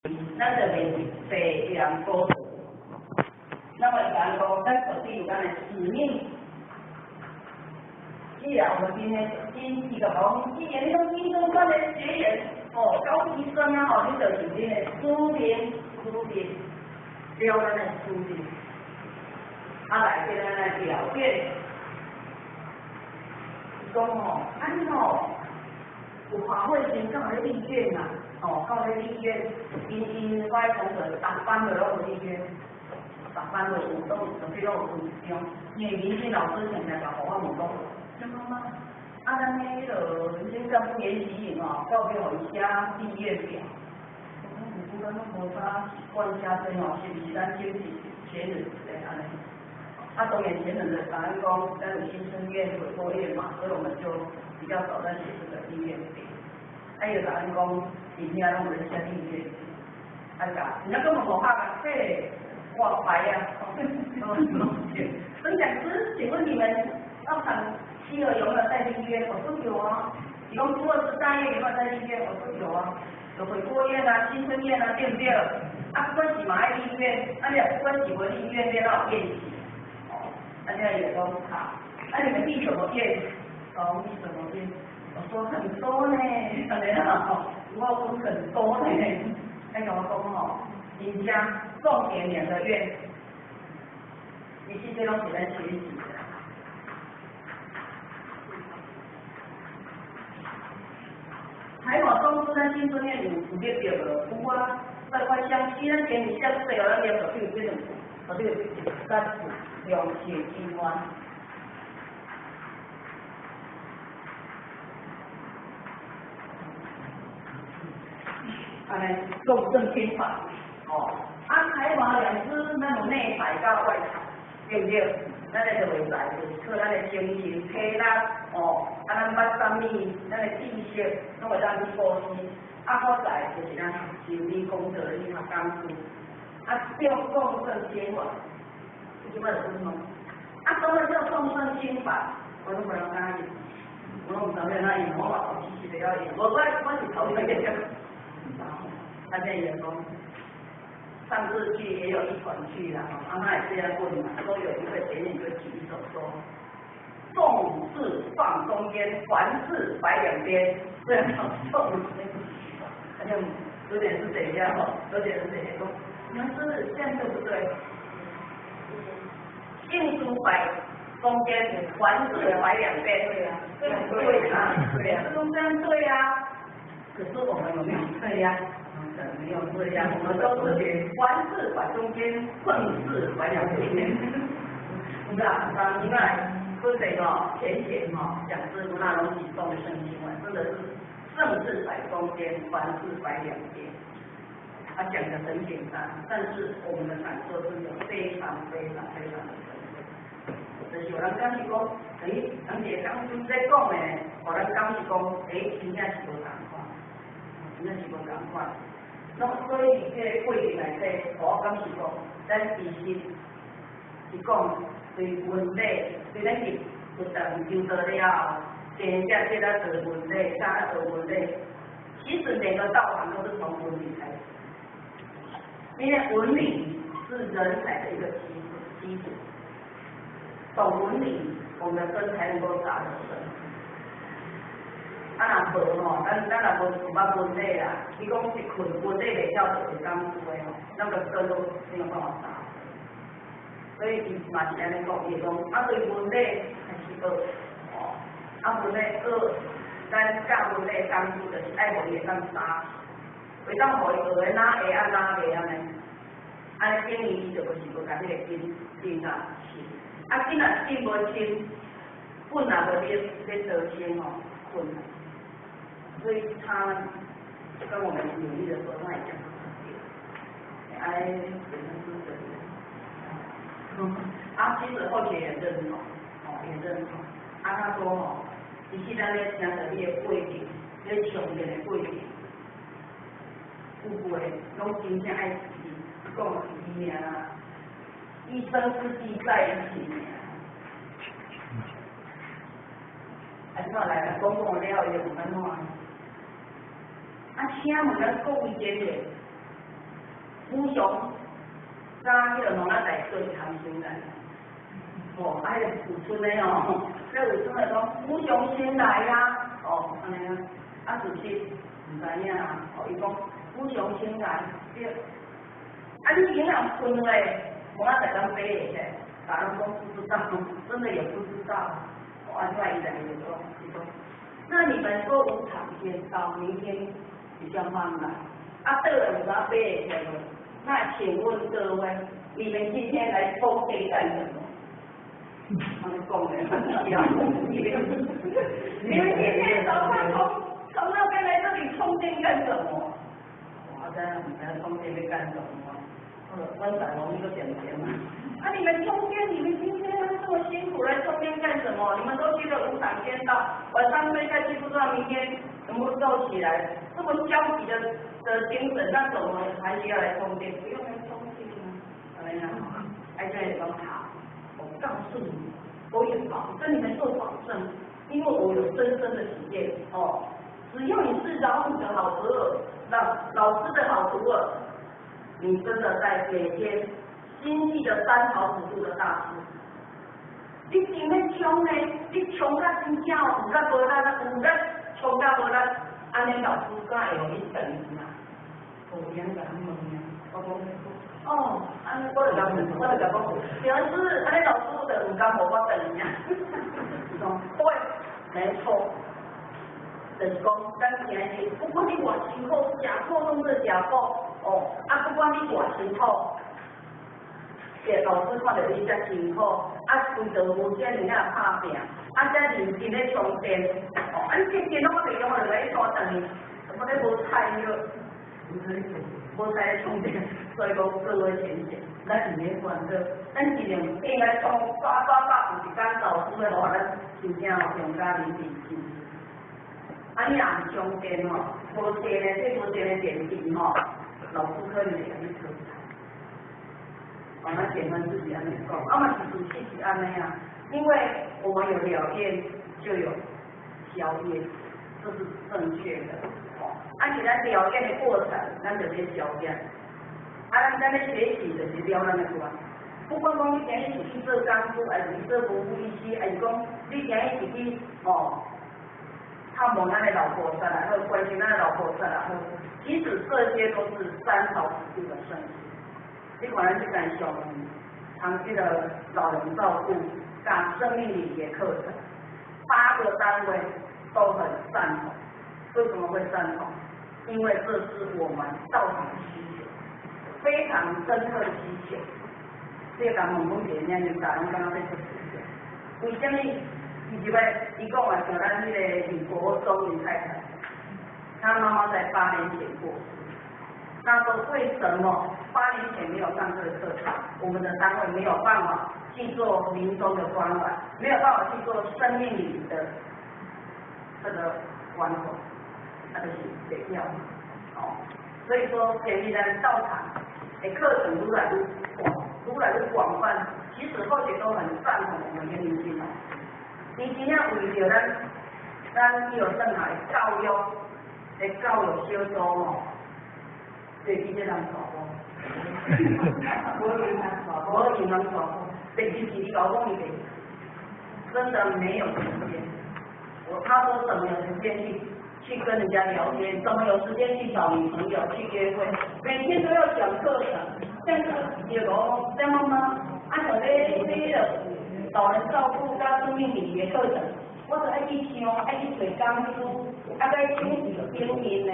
咱就面对别人高。那么讲讲，咱到底有咱的使命。既然我们今天一个讲，既然你讲金钟班的学员哦，高医生啊，吼，你就是你的书面，了咱的书面，来给咱来表现。讲吼，你吼有华会先到咧立院呐，到咧立院，因我的同学逐班都拢有立院。逐班都有都准备都有分享，因为民进老师常常甲互我问讲，张妈妈，咱迄个人生政府研习营到尾互伊写志愿表，我讲咱拢无啥习惯写这是不是咱先前人对安尼？当然前人的答案讲，咱有新生院、委托院嘛，所以我们就比较少在写这个志愿表。有答案讲，里面拢有写志愿表，人家根本无拍个册。挂牌呀，孙讲师，请问你们要考7儿有没有在立院？我说有啊。你讲初二是大业有没有在立院？我说有啊。有回国院啊、新生院啊，对不对？不管是嘛爱立院，你也不管是无立院，你要练习。现在也都考。你们立什么院？立什么院？我说很多呢，我分很多呢。跟我讲人家重点2个月，你这些东西来学习的。海马公司咱新村院有列表的，有啊，在块乡区咱前面下细咱列表有这种，这个3次2血金湾。共振天法。海马2支那种内材到外材，对不对？咱就袂在，就是靠咱的精神、体力，咱捌啥物，咱的知识，拢会当去补习。好在就是咱心理工作力学工具，叫共振天法，即摆就什么？什么叫共振天法？我都不能答应，我拢唔知要哪样，我嘛头期是要用，我是头一个。大家也说。上次去也有一团去了，他也这样问嘛，都有一个前面就举手说，重视放中间，凡事摆2边，这样重视，好像有点是这样有点是这样说，你们是这样对不对？硬书摆中间，凡事摆2边，对呀，对呀，这都这样对呀，可是我们有没有这样？没有这样，我们都是写凡事摆中间，正事摆2边。不是因为说这个前讲师那拢是送的圣经文，真的是正事摆中间，凡事摆2边。讲的很简单，但是我们的感受真的非常的深刻。就是有人讲是讲，人家讲师在讲的，我咱讲是讲，真正是无同款，真正是无同款。所以这个过程内底，我讲是讲，咱其实是讲对问题，对咱是不但修得了，真正对咱的问题，啥的问题，其实每个道行都是从文理开始，因为文理是人才的一个基础，懂文理，我们的根才能够扎得深。若无咱若无捌文理啦，你讲一困文理袂晓就会讲书的咱个根都没有办法扎。所以伊嘛是安尼讲，伊讲对文理还是学，文理学，咱教文理工具就是爱互伊会当扎，会当互伊学的哪会哪袂安尼，安尼等于伊就就是无甲迄个经啊心，经若心无清，本也无咧得清困难。所以他跟我们努力的时候，他也讲本身是这样。其实后学也认同，他说你现在咧听着你的背景，咧上面的背景，有过拢真正爱死，讲死命啊，一生之计在于起命。怎么来了？讲了伊就唔敢弄啊。请问咱各位姐姐，虎熊，加迄个农仔在做长生来。哦，还有有春的哦，那有春的讲虎熊先来呀，哦，安尼啊，啊主席唔知影啊，哦，伊讲虎熊先来，对，啊你营养分嘞，农仔在当背的，大人都不知道，真的也不知道，哦，另外一个人就说，那你们说无常先到，明天比较慢来，啊对了，你要背的，那请问各位，你们今天来抽这干什么？他们讲的很一样，你们今天早上从那边来这里充电干什么？我在来充电在干什么？温仔龙一个点点嘛。啊，你们充电，你们今天这么辛苦来充电干什么？你们都觉得无常先到，晚上睡下去不知道明天能不能够起来，这么焦急的精神，那怎么还需要来充电？不用来充电啊？怎么样？哎，这也很好。我告诉你，我也跟你们做保证，因为我有深深的体验哦。只要你是老虎的好徒儿，老师的好徒儿，你真的在每天心系着3毫指数的大师。你真要冲呢？你冲到真正有甲无力，有力冲到无力，安尼老师敢会互你等你啊？有人甲你问啊，我讲。哦，安尼我就甲讲，老师，安尼老师就唔敢互我等呀。对，没错，就是讲，咱今日不管你偌辛苦，食苦弄做食苦，哦，啊不管你偌辛苦，老师看到你遮辛苦，啊为着无遮尔啊打拼，啊遮认真咧充电，哦，啊你这电脑我袂用，我就来拖等你，我咧无菜了。无在充电，所以讲各位先生，咱唔免烦恼，咱尽量应该从抓有一天老师的话，咱真正用加认真心。啊，你若唔充电吼，无电的这无电的电池吼，老师可能会甲你抽查。我们检问自己安尼讲，啊嘛是主席是安尼啊，因为我们有了验就有宵夜，这是正确的。按起咱了解的过程，咱就咧消解。咱咧学习就是了咱的关。不管讲你今日是去做工夫，还是去做服务医师，还是讲你今日是去探望咱的老婆萨啦，或关心咱的老婆萨啦，其实这些都是3毫指数的盛事。你可能是干长期的老人照顾、干生命礼节课程，8个单位都很赞同。为什么会赞同？因为这是我们道场的需求，非常深刻的需求。这个问问别人，就大人刚刚在做实践。为什么？伊讲啊，像咱那个李国忠李太太，她妈妈在8年前过世。她说为什么8年前没有上这个课程？我们的单位没有办法去做临终的关怀，没有办法去做生命礼的这个关怀。那就是得要所以说前面的道场的课程越来越广泛，其实后学都很赞同我们跟林金老师。你今天为着咱有正好的教育小组对这些人传播，我银行传播，这其实你搞讲一点，真的没有时间。他说怎么有时间去跟人家聊天，怎么有时间去找女朋友去约会？每天都要讲课程，像这个姐罗、像妈妈，按照这个老人照顾加生命礼节课程，我就爱去听，爱去做讲书，爱去听表演呢，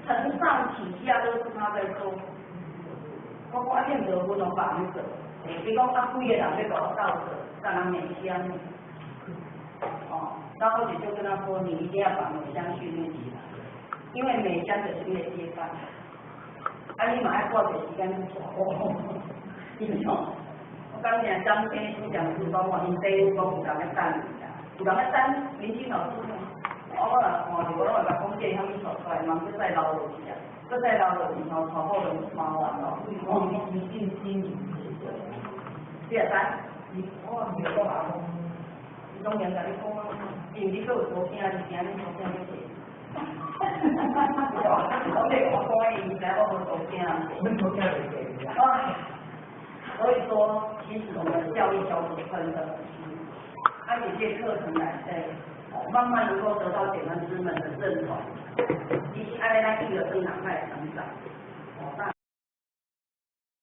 承上启下都是他在做。我发现得不能把你走，比讲规个人要搞道德，让人美香。然后就跟他说，你一定要把美香训练起来，因为美香就是你的接班。你马上挂点时间去做。我刚才张先生讲是讲话，因第一讲有人在等你啦，有人在等年轻老师吗？我若看着我甲讲这虾米出来，嘛要再留落去啊，再留落去找好就麻烦咯。我你信心，第二单，我唔要讲阿公。当然甲你讲啊，因为你做无听，你听你无听你写。我讲伊，唔知我无多听。你无听袂所以说，其实我们的教育小组分的，按几届课程来慢慢能够得到姐妹们的认同，以及爱来一个更赶快的成长。